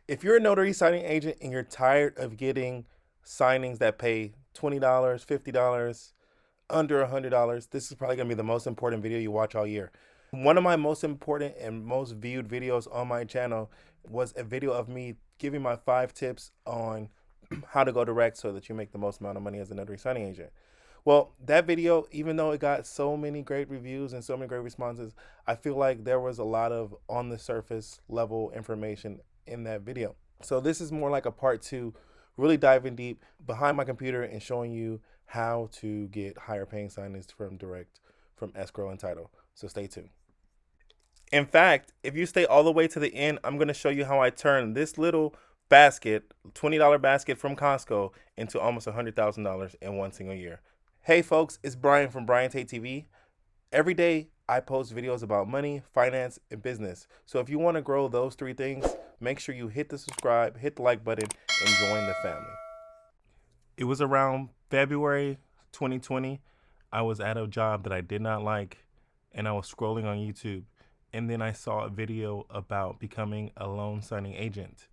If you're a notary signing agent and you're tired of getting signings that pay $20, $50, under $100, this is probably going to be the most important video you watch all year. One of my most important and most viewed videos on my channel was a video of me giving my 5 tips on how to go direct so that you make the most amount of money as a notary signing agent. Well, that video, even though it got so many great reviews and so many great responses, I feel like there was a lot of on the surface level information in that video. So this is more like a part two, really diving deep behind my computer and showing you how to get higher paying signings from direct, from escrow and title. So stay tuned. In fact, if you stay all the way to the end, I'm going to show you how I turn this little basket, $20 basket from Costco, into almost $100,000 in one single year. Hey folks, it's Brian from Brian Tate TV. Every day I post videos about money, finance, and business. So if you want to grow those 3 things, make sure you hit the subscribe, hit the like button, and join the family. It was around February 2020. I was at a job that I did not like, and I was scrolling on YouTube. And then I saw a video about becoming a loan signing agent.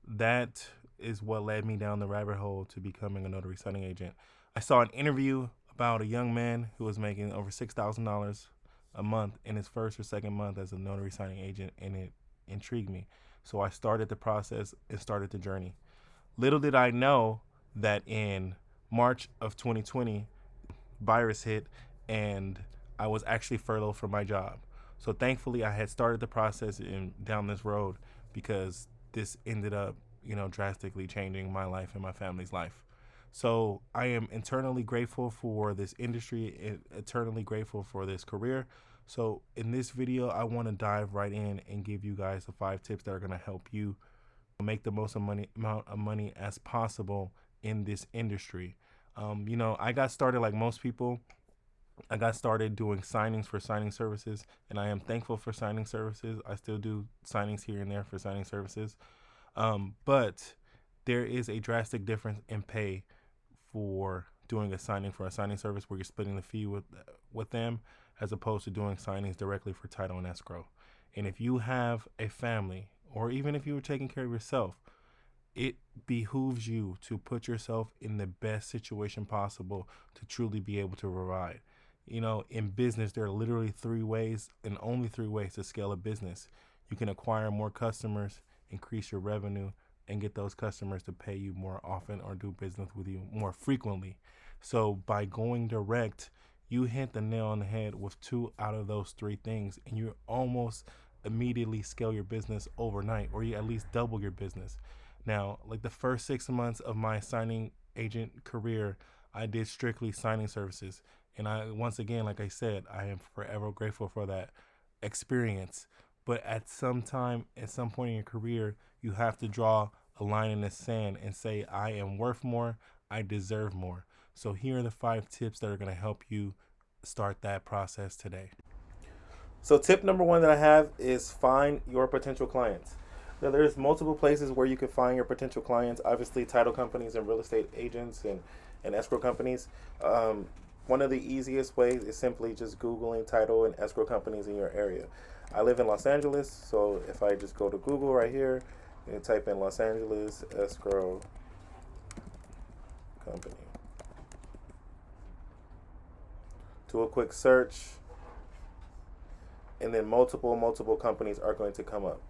That is what led me down the rabbit hole to becoming a notary signing agent. I saw an interview about a young man who was making over $6,000 a month in his first or second month as a notary signing agent, and it intrigued me. So I started the process and started the journey. Little did I know that in March of 2020, virus hit and I was actually furloughed from my job. So thankfully I had started the process down this road, because this ended up, drastically changing my life and my family's life. So I am eternally grateful for this industry and eternally grateful for this career. So in this video, I want to dive right in and give you guys the 5 tips that are going to help you make the most amount of money as possible in this industry. I got started like most people. I got started doing signings for signing services, and I am thankful for signing services. I still do signings here and there for signing services. But there is a drastic difference in pay for doing a signing for a signing service where you're splitting the fee with them, as opposed to doing signings directly for title and escrow. And if you have a family, or even if you were taking care of yourself, it behooves you to put yourself in the best situation possible to truly be able to provide. In business, there are literally 3 ways, and only 3 ways, to scale a business. You can acquire more customers, increase your revenue, and get those customers to pay you more often or do business with you more frequently. So by going direct, you hit the nail on the head with 2 out of those 3 things, and you almost immediately scale your business overnight, or you at least double your business. Now, like the first 6 months of my signing agent career, I did strictly signing services. And once again, like I said, I am forever grateful for that experience. But at some point in your career, you have to draw a line in the sand and say, I am worth more, I deserve more. So here are the 5 tips that are going to help you start that process today. So tip number 1 that I have is find your potential clients. Now, there's multiple places where you can find your potential clients. Obviously, title companies and real estate agents and escrow companies. One of the easiest ways is simply just Googling title and escrow companies in your area. I live in Los Angeles, so if I just go to Google right here and type in Los Angeles escrow company, do a quick search, and then multiple companies are going to come up.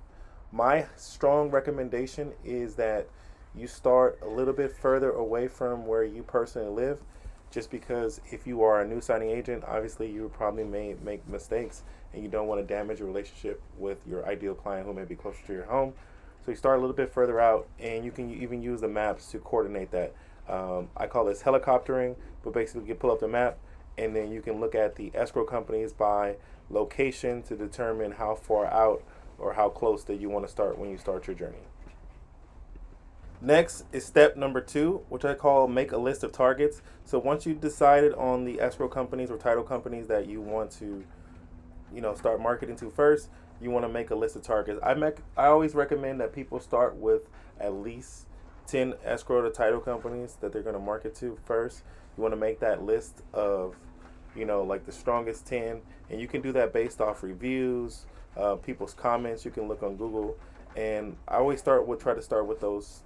My strong recommendation is that you start a little bit further away from where you personally live, just because if you are a new signing agent, obviously you probably may make mistakes, and you don't want to damage your relationship with your ideal client who may be closer to your home. So you start a little bit further out, and you can even use the maps to coordinate that. I call this helicoptering, but basically you pull up the map, and then you can look at the escrow companies by location to determine how far out or how close that you want to start when you start your journey. Next is step number 2, which I call make a list of targets. So once you've decided on the escrow companies or title companies that you want to, start marketing to first, you want to make a list of targets. I always recommend that people start with at least 10 escrow to title companies that they're going to market to first. You want to make that list of, like the strongest 10, and you can do that based off reviews, people's comments. You can look on Google And I always try to start with those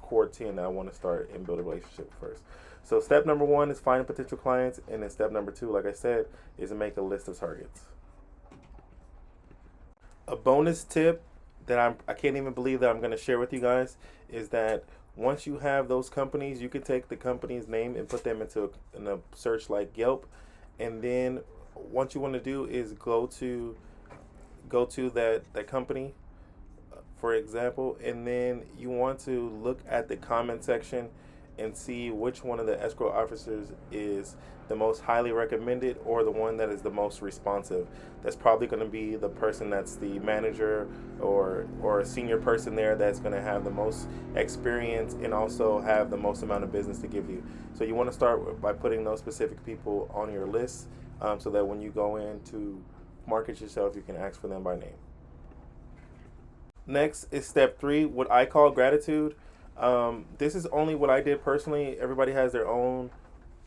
core 10 that I want to start and build a relationship first. So step number 1 is finding potential clients, and then step number 2, like I said, is to make a list of targets. A bonus tip that I can't even believe that I'm going to share with you guys is that once you have those companies, you can take the company's name and put them in a search like Yelp, and then what you want to do is go to that company, for example, and then you want to look at the comment section and see which one of the escrow officers is the most highly recommended or the one that is the most responsive. That's probably going to be the person that's the manager or a senior person there that's going to have the most experience and also have the most amount of business to give you. So you want to start by putting those specific people on your list, so that when you go in to market yourself, you can ask for them by name. Next is step 3, what I call gratitude. This is only what I did personally. Everybody has their own,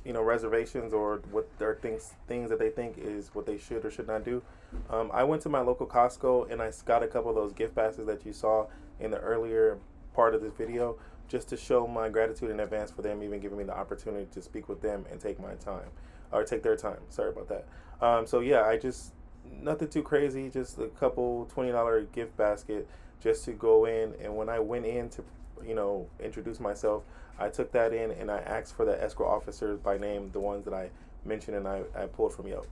reservations or what their things that they think is what they should or should not do. I went to my local Costco and I got a couple of those gift baskets that you saw in the earlier part of this video, just to show my gratitude in advance for them even giving me the opportunity to speak with them and take my time, or take their time. Sorry about that. So yeah, I just, nothing too crazy, just a couple $20 gift basket just to go in. And when I went in to introduce myself, I took that in and I asked for the escrow officers by name, the ones that I mentioned and I pulled from Yelp.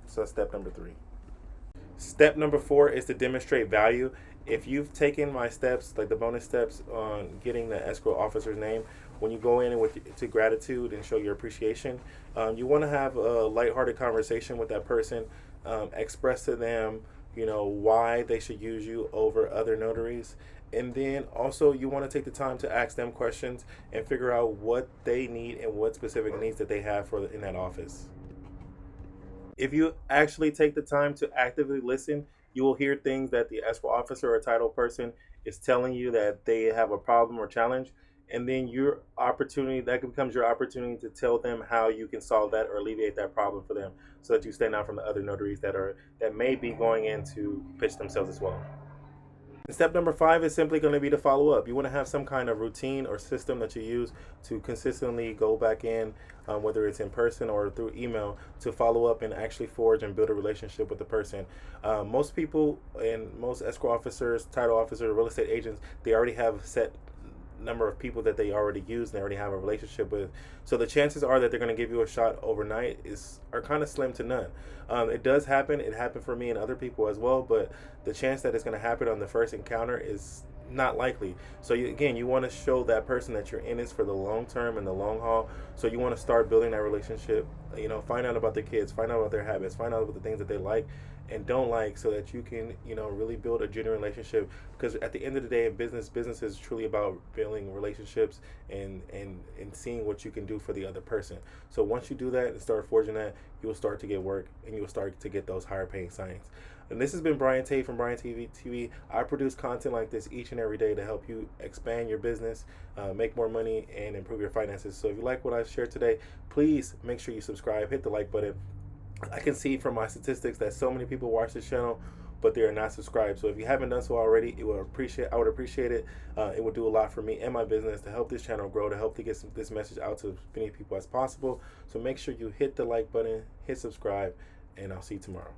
So that's step number 3. Step number 4 is to demonstrate value. If you've taken my steps, like the bonus steps on getting the escrow officer's name, when you go in to gratitude and show your appreciation, you want to have a lighthearted conversation with that person, express to them, why they should use you over other notaries. And then also you want to take the time to ask them questions and figure out what they need and what specific needs that they have in that office. If you actually take the time to actively listen, you will hear things that the escrow officer or title person is telling you that they have a problem or challenge. And then that becomes your opportunity to tell them how you can solve that or alleviate that problem for them, so that you stand out from the other notaries that may be going in to pitch themselves as well. Step number 5 is simply going to be to follow up. You want to have some kind of routine or system that you use to consistently go back in, whether it's in person or through email, to follow up and actually forge and build a relationship with the person. Most people and most escrow officers, title officers, real estate agents, they already have a set number of people that they already use and they already have a relationship with. So the chances are that they're going to give you a shot overnight are kind of slim to none. It does happen. It happened for me and other people as well, but the chance that it's going to happen on the first encounter is not likely. So you want to show that person that you're in this for the long term and the long haul. So you want to start building that relationship. Find out about their kids, find out about their habits, find out about the things that they like and don't like, so that you can really build a genuine relationship. Because at the end of the day, business is truly about building relationships and seeing what you can do for the other person. So once you do that and start forging that, you will start to get work and you will start to get those higher paying signings. And this has been Brian Tate from Brian TV. I produce content like this each and every day to help you expand your business, make more money, and improve your finances. So if you like what I've shared today, please make sure you subscribe, hit the like button. I can see from my statistics that so many people watch this channel, but they are not subscribed. So if you haven't done so already, I would appreciate it. It would do a lot for me and my business to help this channel grow, to help to get this message out to as many people as possible. So make sure you hit the like button, hit subscribe, and I'll see you tomorrow.